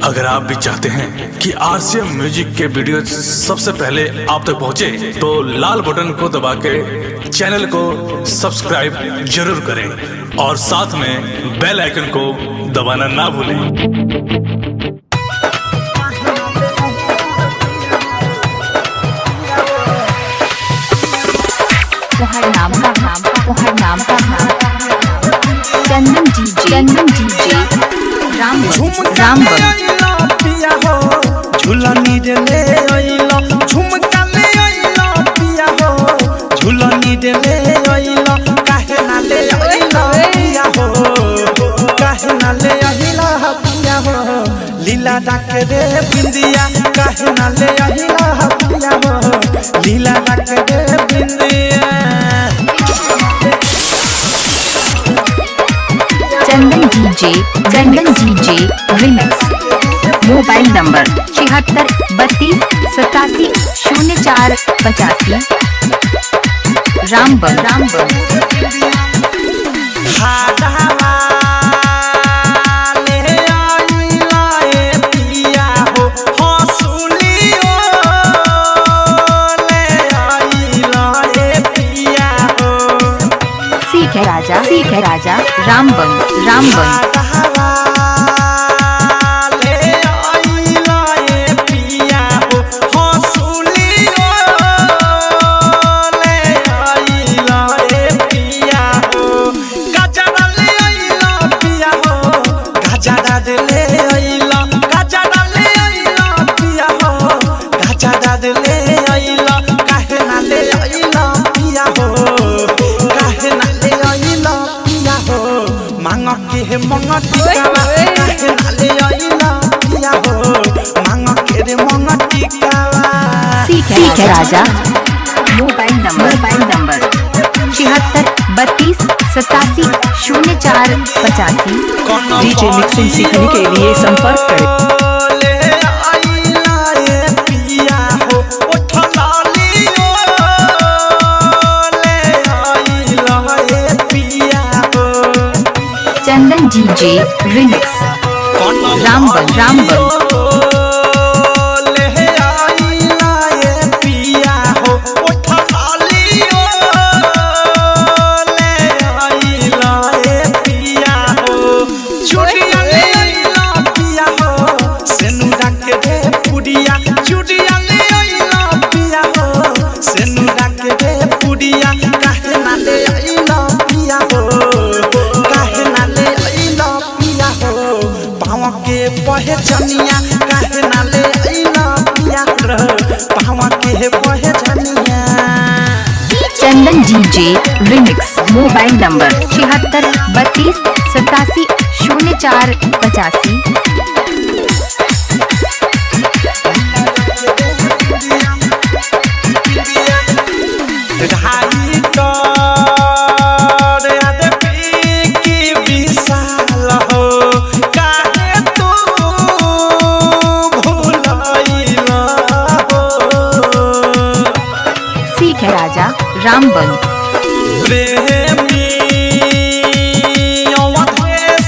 अगर आप भी चाहते हैं कि आरसीएम म्यूजिक के वीडियो सबसे पहले आप तक पहुंचे, तो लाल बटन को दबा के चैनल को सब्सक्राइब जरूर करें और साथ में बेल आइकन को दबाना ना भूलें। तुम्हारे नाम चंदन डीजे राम पिया हो झूलनी ले आइलो झुमका ले आइलो पिया हो झूलनी ले आइलो काहे ना ले आइलो पिया हो काहे ना ले आइलो पिया हो लीला डाके रे बिंदिया काहे ना ले आइलो पिया हो लीला डाके रे बिंदिया। Chandan DJ remix. Mobile number 76 32 87 04 85। रामबन सीख है राजा रामबन के मंगती कावा काहे नाले आइला पिया हो मांग के रे मंगती कावा सीख है राजा। Mobile number 76 32 87 04 85। डीजे मिक्सिंग सीखने के लिए संपर्क करें। चंदन डीजे रिमिक्स। रामबन पहे जनिया काहे ना ले आइला पिया पावा के पहे जनिया। चंदन डीजे रिमिक्स। Mobile number 76 32 87 04 85। राजा रामबन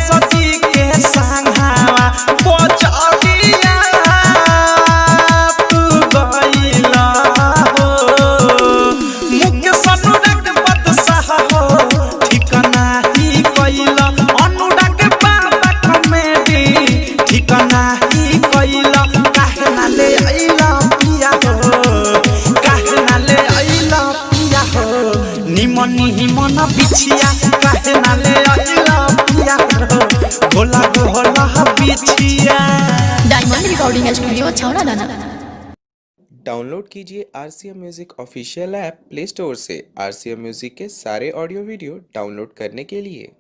सती के संघावा पोचरिया तू गइला हो मुख सनुरग बदशाह हो ठिकाना ही कइला अनुराग बाबा कमेडी ठिकाना ही कइला काहे ना ले आइला पिया हो काहे ना ले आइला पिया हो निमन बिछिया काहे ना ले आइला पिया हो भोला बिछिया। डायमंड रिकॉर्डिंग स्टूडियो छौड़ा दाना। डाउनलोड कीजिए RCM music official app play store से। आरसीएम म्यूजिक के सारे ऑडियो वीडियो डाउनलोड करने के लिए